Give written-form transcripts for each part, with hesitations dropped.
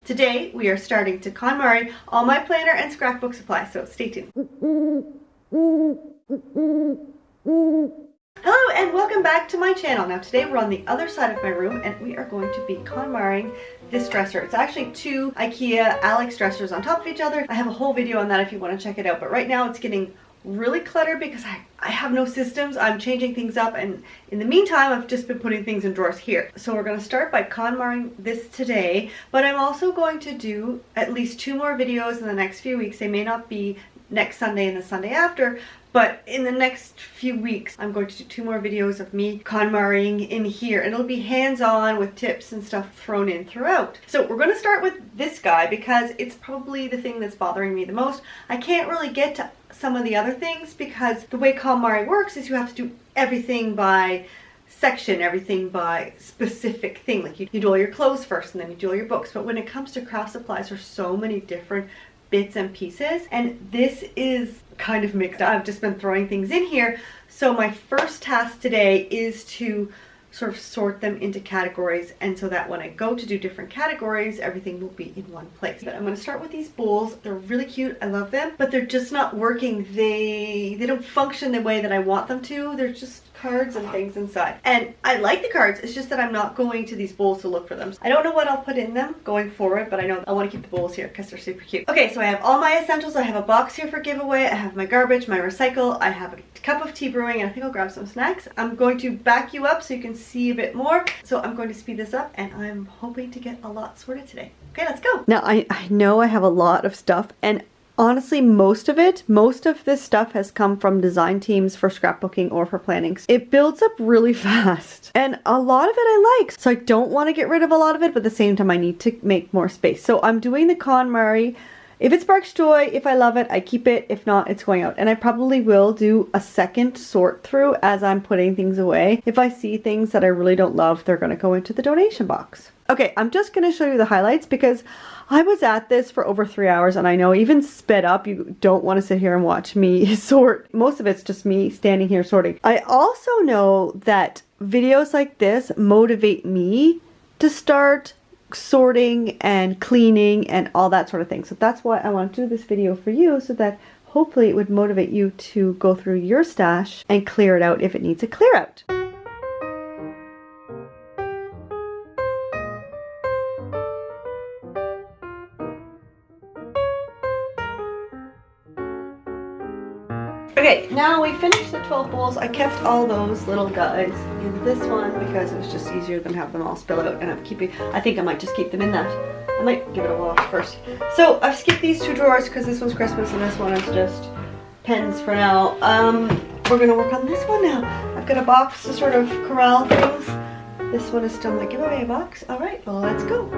Today we are starting to Konmari all my planner and scrapbook supplies, so stay tuned. Hello and welcome back to my channel. Now today we're on the other side of my room and we are going to be Konmaring this dresser. It's actually two IKEA Alex dressers on top of each other. I have a whole video on that if you want to check it out, but right now it's getting really cluttered because I have no systems. I'm changing things up, and in the meantime I've just been putting things in drawers here. So we're going to start by Konmaring this today, but I'm also going to do at least 2 more videos in the next few weeks. They may not be next Sunday and the Sunday after, but in the next few weeks I'm going to do 2 more videos of me Konmaring in here, and it'll be hands-on with tips and stuff thrown in throughout. So we're going to start with this guy because it's probably the thing that's bothering me the most. I can't really get to some of the other things because the way Konmari works is you have to do everything by section, everything by specific thing. Like you do all your clothes first and then you do all your books. But when it comes to craft supplies, there's so many different bits and pieces, and this is kind of mixed up. I've just been throwing things in here. So my first task today is to sort of sort them into categories, and so that when I go to do different categories, everything will be in one place. But I'm going to start with these bowls. They're really cute. I love them, but they're just not working. They don't function the way that I want them to. They're just cards and things inside, and I like the cards. It's just that I'm not going to these bowls to look for them. I don't know what I'll put in them going forward, but I know I want to keep the bowls here because they're super cute. Okay, so I have all my essentials. I have a box here for giveaway. I have my garbage, my recycle. I have a cup of tea brewing, and I think I'll grab some snacks. I'm going to back you up so you can see a bit more. So I'm going to speed this up, and I'm hoping to get a lot sorted today. Okay, let's go. Now I know I have a lot of stuff, and honestly, most of this stuff has come from design teams for scrapbooking or for planning. It builds up really fast, and a lot of it I like. So I don't want to get rid of a lot of it, but at the same time I need to make more space. So I'm doing the Konmari. If it sparks joy, if I love it, I keep it. If not, it's going out. And I probably will do a second sort through as I'm putting things away. If I see things that I really don't love, they're going to go into the donation box. Okay, I'm just going to show you the highlights because I was at this for over 3 hours, and I know even sped up, you don't want to sit here and watch me sort. Most of it's just me standing here sorting. I also know that videos like this motivate me to start sorting and cleaning and all that sort of thing. So that's why I want to do this video for you, so that hopefully it would motivate you to go through your stash and clear it out if it needs a clear out. Okay, now we finished the 12 bowls. I kept all those little guys in this one because it was just easier than have them all spill out, and I think I might just keep them in that. I might give it a wash first. So I've skipped these 2 drawers because this one's Christmas and this one is just pens for now. We're gonna work on this one now. I've got a box to sort of corral things. This one is still my giveaway box. All right, well, let's go.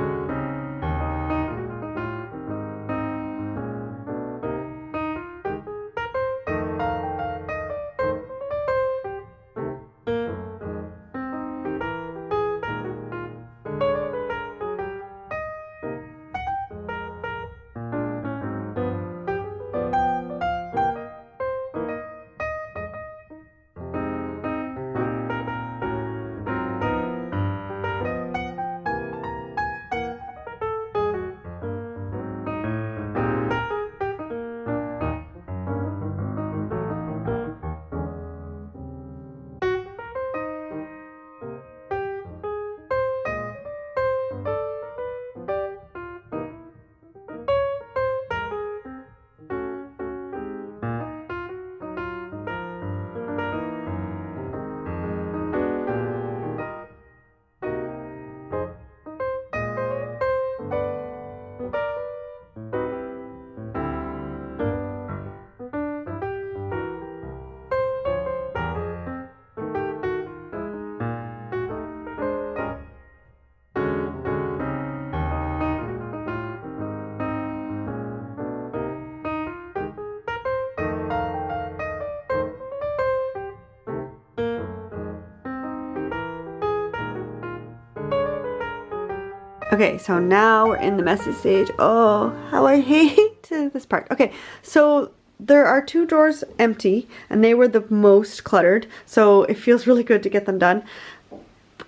Okay, so now we're in the messy stage. Oh, how I hate this part. Okay, so there are 2 drawers empty, and they were the most cluttered, so it feels really good to get them done.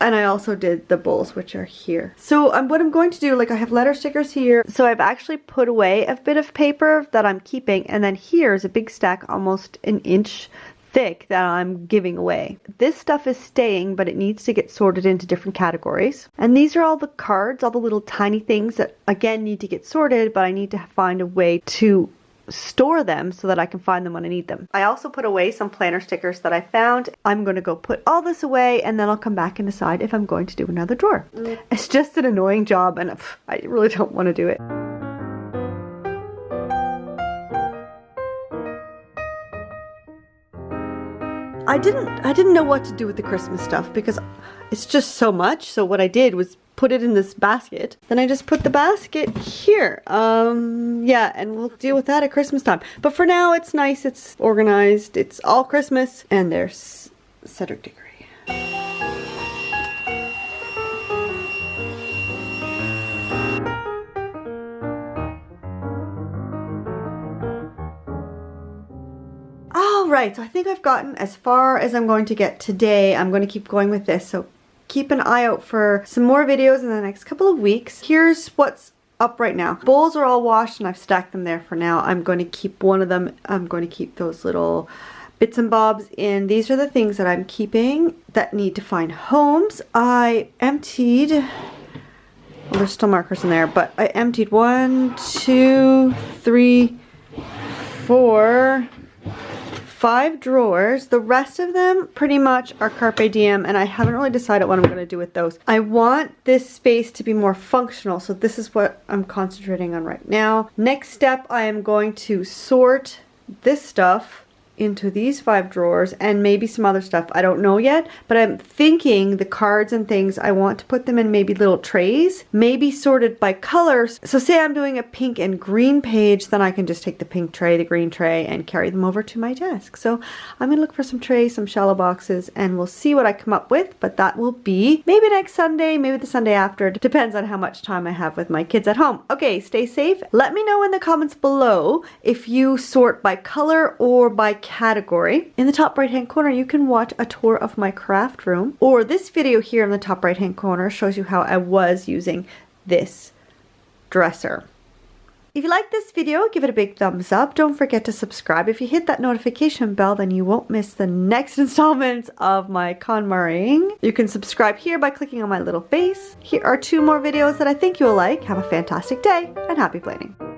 And I also did the bowls, which are here. So what I'm going to do, like I have letter stickers here. So I've actually put away a bit of paper that I'm keeping. And then here's a big stack, almost an inch thick, that I'm giving away. This stuff is staying, but it needs to get sorted into different categories. And these are all the cards, all the little tiny things that again need to get sorted, but I need to find a way to store them so that I can find them when I need them. I also put away some planner stickers that I found. I'm going to go put all this away and then I'll come back and decide if I'm going to do another drawer. It's just an annoying job and I really don't want to do it. I didn't know what to do with the Christmas stuff because it's just so much. So what I did was put it in this basket. Then I just put the basket here. Yeah, and we'll deal with that at Christmas time. But for now, it's nice, it's organized, it's all Christmas, and there's Cedric Diggory. Alright, so I think I've gotten as far as I'm going to get today. I'm going to keep going with this, so keep an eye out for some more videos in the next couple of weeks. Here's what's up right now. Bowls are all washed and I've stacked them there for now. I'm going to keep one of them. I'm going to keep those little bits and bobs in. These are the things that I'm keeping that need to find homes. I emptied, well, there's still markers in there, but I emptied 1, 2, 3, 4, 5 drawers. The rest of them pretty much are Carpe Diem, and I haven't really decided what I'm going to do with those. I want this space to be more functional, so this is what I'm concentrating on right now. Next step, I am going to sort this stuff into these 5 drawers and maybe some other stuff. I don't know yet, but I'm thinking the cards and things, I want to put them in maybe little trays, maybe sorted by colors. So say I'm doing a pink and green page, then I can just take the pink tray, the green tray, and carry them over to my desk. So I'm gonna look for some trays, some shallow boxes, and we'll see what I come up with, but that will be maybe next Sunday, maybe the Sunday after. Depends on how much time I have with my kids at home. Okay, stay safe. Let me know in the comments below if you sort by color or by category. In the top right hand corner you can watch a tour of my craft room, or this video here in the top right hand corner shows you how I was using this dresser. If you like this video, give it a big thumbs up. Don't forget to subscribe. If you hit that notification bell, then you won't miss the next installments of my KonMariing. You can subscribe here by clicking on my little face. Here are 2 more videos that I think you'll like. Have a fantastic day and happy planing.